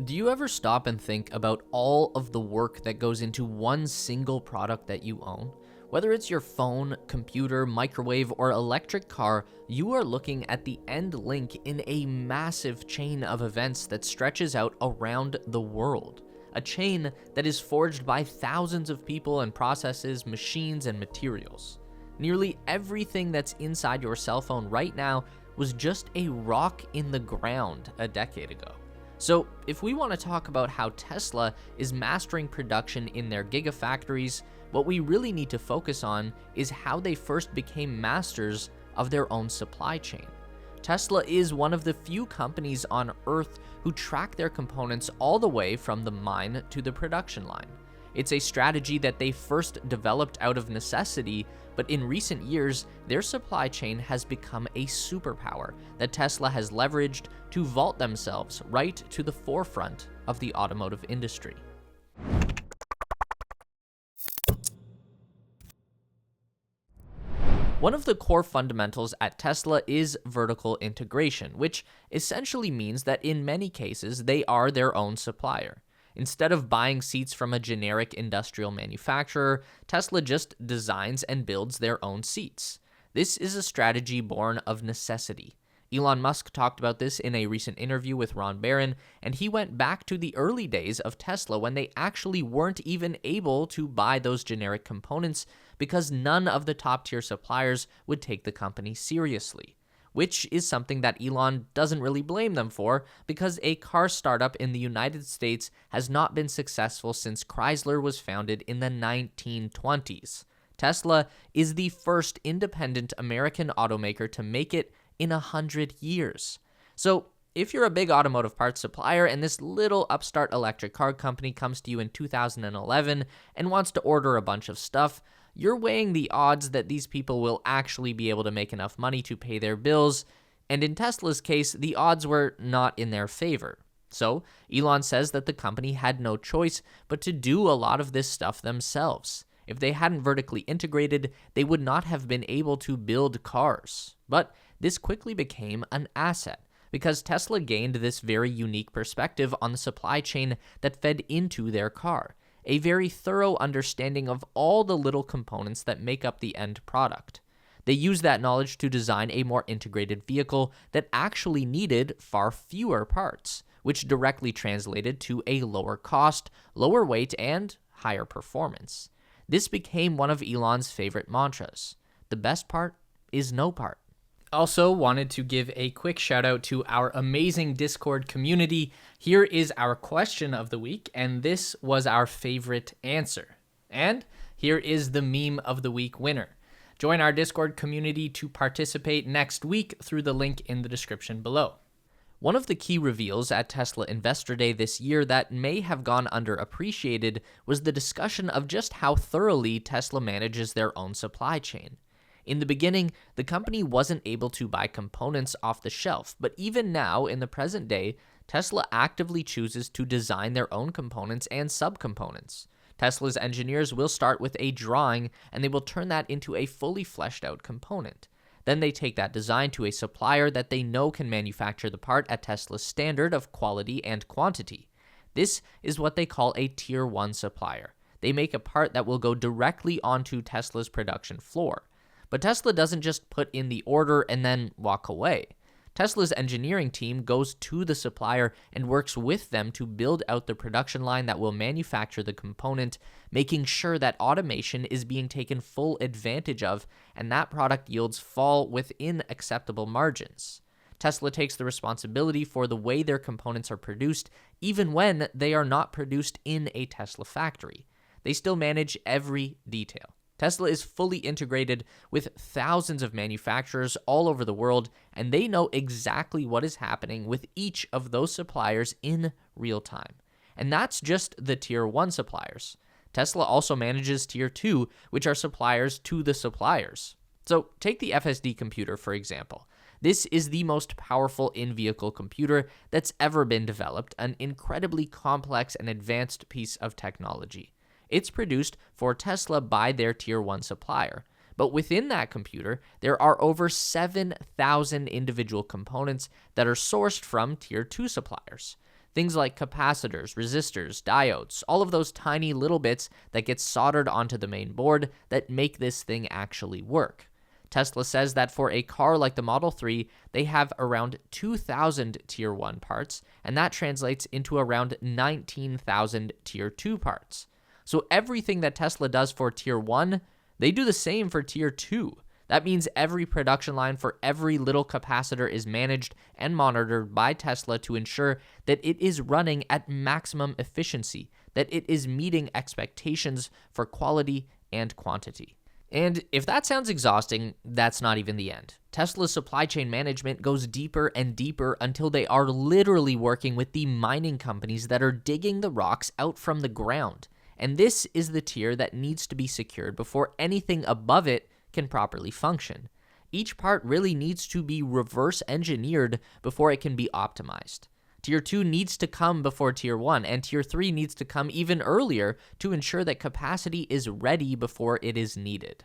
Do you ever stop and think about all of the work that goes into one single product that you own? Whether it's your phone, computer, microwave, or electric car, you are looking at the end link in a massive chain of events that stretches out around the world. A chain that is forged by thousands of people and processes, machines, and materials. Nearly everything that's inside your cell phone right now was just a rock in the ground a decade ago. So if we want to talk about how Tesla is mastering production in their gigafactories, what we really need to focus on is how they first became masters of their own supply chain. Tesla is one of the few companies on Earth who track their components all the way from the mine to the production line. It's a strategy that they first developed out of necessity, but in recent years, their supply chain has become a superpower that Tesla has leveraged to vault themselves right to the forefront of the automotive industry. One of the core fundamentals at Tesla is vertical integration, which essentially means that in many cases, they are their own supplier. Instead of buying seats from a generic industrial manufacturer, Tesla just designs and builds their own seats. This is a strategy born of necessity. Elon Musk talked about this in a recent interview with Ron Barron, and he went back to the early days of Tesla when they actually weren't even able to buy those generic components because none of the top-tier suppliers would take the company seriously. Which is something that Elon doesn't really blame them for, because a car startup in the United States has not been successful since Chrysler was founded in the 1920s. Tesla is the first independent American automaker to make it in 100 years. So if you're a big automotive parts supplier and this little upstart electric car company comes to you in 2011 and wants to order a bunch of stuff, you're weighing the odds that these people will actually be able to make enough money to pay their bills, and in Tesla's case, the odds were not in their favor. So, Elon says that the company had no choice but to do a lot of this stuff themselves. If they hadn't vertically integrated, they would not have been able to build cars. But this quickly became an asset, because Tesla gained this very unique perspective on the supply chain that fed into their car. A very thorough understanding of all the little components that make up the end product. They used that knowledge to design a more integrated vehicle that actually needed far fewer parts, which directly translated to a lower cost, lower weight, and higher performance. This became one of Elon's favorite mantras. The best part is no part. Also wanted to give a quick shout out to our amazing Discord community. Here is our question of the week, and this was our favorite answer. And here is the meme of the week winner. Join our Discord community to participate next week through the link in the description below. One of the key reveals at Tesla Investor Day this year that may have gone underappreciated was the discussion of just how thoroughly Tesla manages their own supply chain. In the beginning, the company wasn't able to buy components off the shelf, but even now, in the present day, Tesla actively chooses to design their own components and subcomponents. Tesla's engineers will start with a drawing, and they will turn that into a fully fleshed out component. Then they take that design to a supplier that they know can manufacture the part at Tesla's standard of quality and quantity. This is what they call a Tier 1 supplier. They make a part that will go directly onto Tesla's production floor. But Tesla doesn't just put in the order and then walk away. Tesla's engineering team goes to the supplier and works with them to build out the production line that will manufacture the component, making sure that automation is being taken full advantage of and that product yields fall within acceptable margins. Tesla takes the responsibility for the way their components are produced, even when they are not produced in a Tesla factory. They still manage every detail. Tesla is fully integrated with thousands of manufacturers all over the world, and they know exactly what is happening with each of those suppliers in real time. And that's just the Tier 1 suppliers. Tesla also manages Tier 2, which are suppliers to the suppliers. So take the FSD computer, for example. This is the most powerful in-vehicle computer that's ever been developed, an incredibly complex and advanced piece of technology. It's produced for Tesla by their Tier 1 supplier. But within that computer, there are over 7,000 individual components that are sourced from Tier 2 suppliers. Things like capacitors, resistors, diodes, all of those tiny little bits that get soldered onto the main board that make this thing actually work. Tesla says that for a car like the Model 3, they have around 2,000 Tier 1 parts, and that translates into around 19,000 Tier 2 parts. So everything that Tesla does for Tier 1, they do the same for Tier 2. That means every production line for every little capacitor is managed and monitored by Tesla to ensure that it is running at maximum efficiency, that it is meeting expectations for quality and quantity. And if that sounds exhausting, that's not even the end. Tesla's supply chain management goes deeper and deeper until they are literally working with the mining companies that are digging the rocks out from the ground. And this is the tier that needs to be secured before anything above it can properly function. Each part really needs to be reverse engineered before it can be optimized. Tier 2 needs to come before Tier 1, and Tier 3 needs to come even earlier to ensure that capacity is ready before it is needed.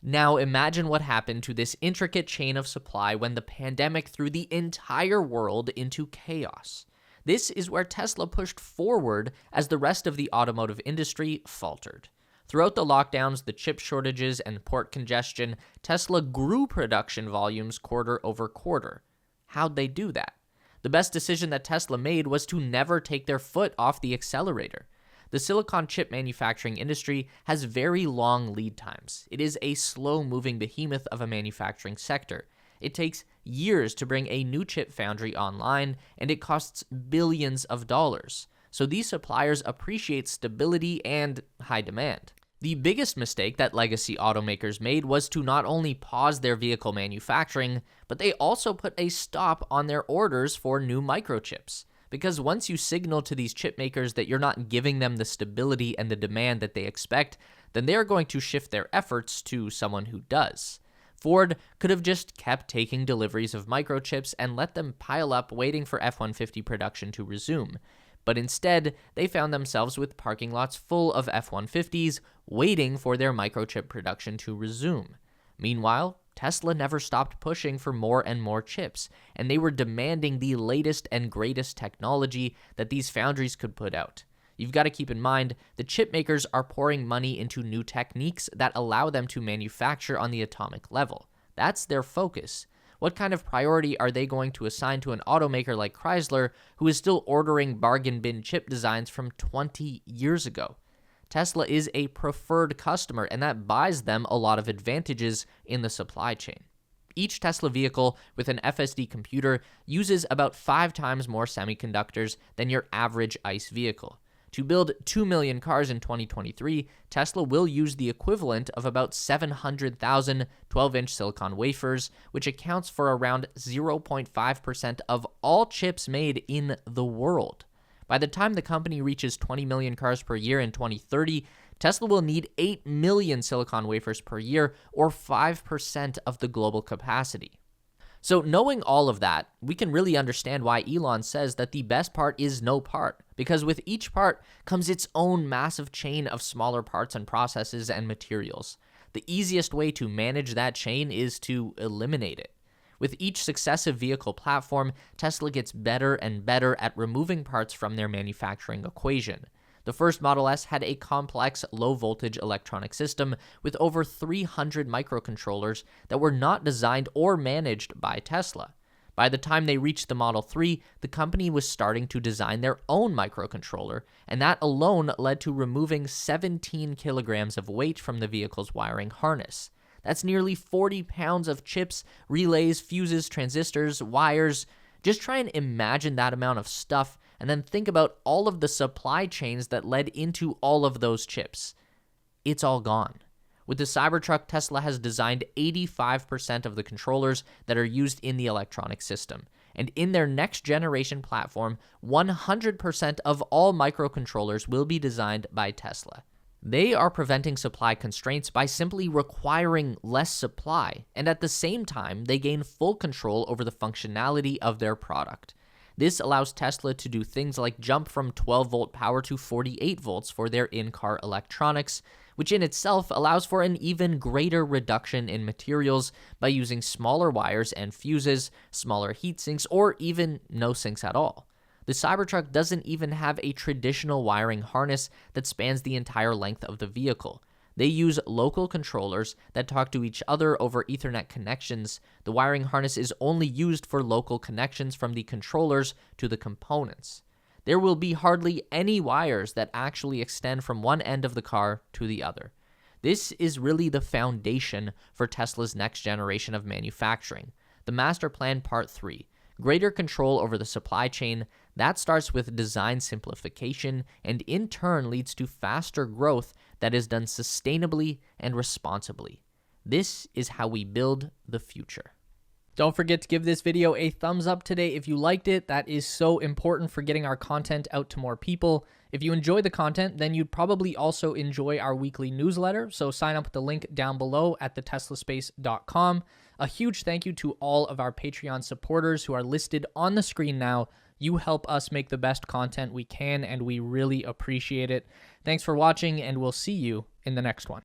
Now imagine what happened to this intricate chain of supply when the pandemic threw the entire world into chaos. This is where Tesla pushed forward as the rest of the automotive industry faltered. Throughout the lockdowns, the chip shortages, and port congestion, Tesla grew production volumes quarter over quarter. How'd they do that? The best decision that Tesla made was to never take their foot off the accelerator. The silicon chip manufacturing industry has very long lead times. It is a slow-moving behemoth of a manufacturing sector. It takes years to bring a new chip foundry online, and it costs billions of dollars. So these suppliers appreciate stability and high demand. The biggest mistake that legacy automakers made was to not only pause their vehicle manufacturing, but they also put a stop on their orders for new microchips. Because once you signal to these chip makers that you're not giving them the stability and the demand that they expect, then they're going to shift their efforts to someone who does. Ford could have just kept taking deliveries of microchips and let them pile up waiting for F-150 production to resume. But instead, they found themselves with parking lots full of F-150s waiting for their microchip production to resume. Meanwhile, Tesla never stopped pushing for more and more chips, and they were demanding the latest and greatest technology that these foundries could put out. You've got to keep in mind, the chip makers are pouring money into new techniques that allow them to manufacture on the atomic level. That's their focus. What kind of priority are they going to assign to an automaker like Chrysler, who is still ordering bargain bin chip designs from 20 years ago? Tesla is a preferred customer, and that buys them a lot of advantages in the supply chain. Each Tesla vehicle with an FSD computer uses about 5 times more semiconductors than your average ICE vehicle. To build 2 million cars in 2023, Tesla will use the equivalent of about 700,000 12-inch silicon wafers, which accounts for around 0.5% of all chips made in the world. By the time the company reaches 20 million cars per year in 2030, Tesla will need 8 million silicon wafers per year, or 5% of the global capacity. So knowing all of that, we can really understand why Elon says that the best part is no part, because with each part comes its own massive chain of smaller parts and processes and materials. The easiest way to manage that chain is to eliminate it. With each successive vehicle platform, Tesla gets better and better at removing parts from their manufacturing equation. The first Model S had a complex low-voltage electronic system with over 300 microcontrollers that were not designed or managed by Tesla. By the time they reached the Model 3, the company was starting to design their own microcontroller, and that alone led to removing 17 kilograms of weight from the vehicle's wiring harness. That's nearly 40 pounds of chips, relays, fuses, transistors, wires. Just try and imagine that amount of stuff, and then think about all of the supply chains that led into all of those chips. It's all gone. With the Cybertruck, Tesla has designed 85% of the controllers that are used in the electronic system. And in their next generation platform, 100% of all microcontrollers will be designed by Tesla. They are preventing supply constraints by simply requiring less supply, and at the same time, they gain full control over the functionality of their product. This allows Tesla to do things like jump from 12-volt power to 48 volts for their in-car electronics, which in itself allows for an even greater reduction in materials by using smaller wires and fuses, smaller heat sinks, or even no sinks at all. The Cybertruck doesn't even have a traditional wiring harness that spans the entire length of the vehicle. They use local controllers that talk to each other over Ethernet connections. The wiring harness is only used for local connections from the controllers to the components. There will be hardly any wires that actually extend from one end of the car to the other. This is really the foundation for Tesla's next generation of manufacturing. The Master Plan Part 3. Greater control over the supply chain. That starts with design simplification and in turn leads to faster growth that is done sustainably and responsibly. This is how we build the future. Don't forget to give this video a thumbs up today if you liked it. That is so important for getting our content out to more people. If you enjoy the content, then you'd probably also enjoy our weekly newsletter. So sign up with the link down below at theteslaspace.com. A huge thank you to all of our Patreon supporters who are listed on the screen now. You help us make the best content we can, and we really appreciate it. Thanks for watching, and we'll see you in the next one.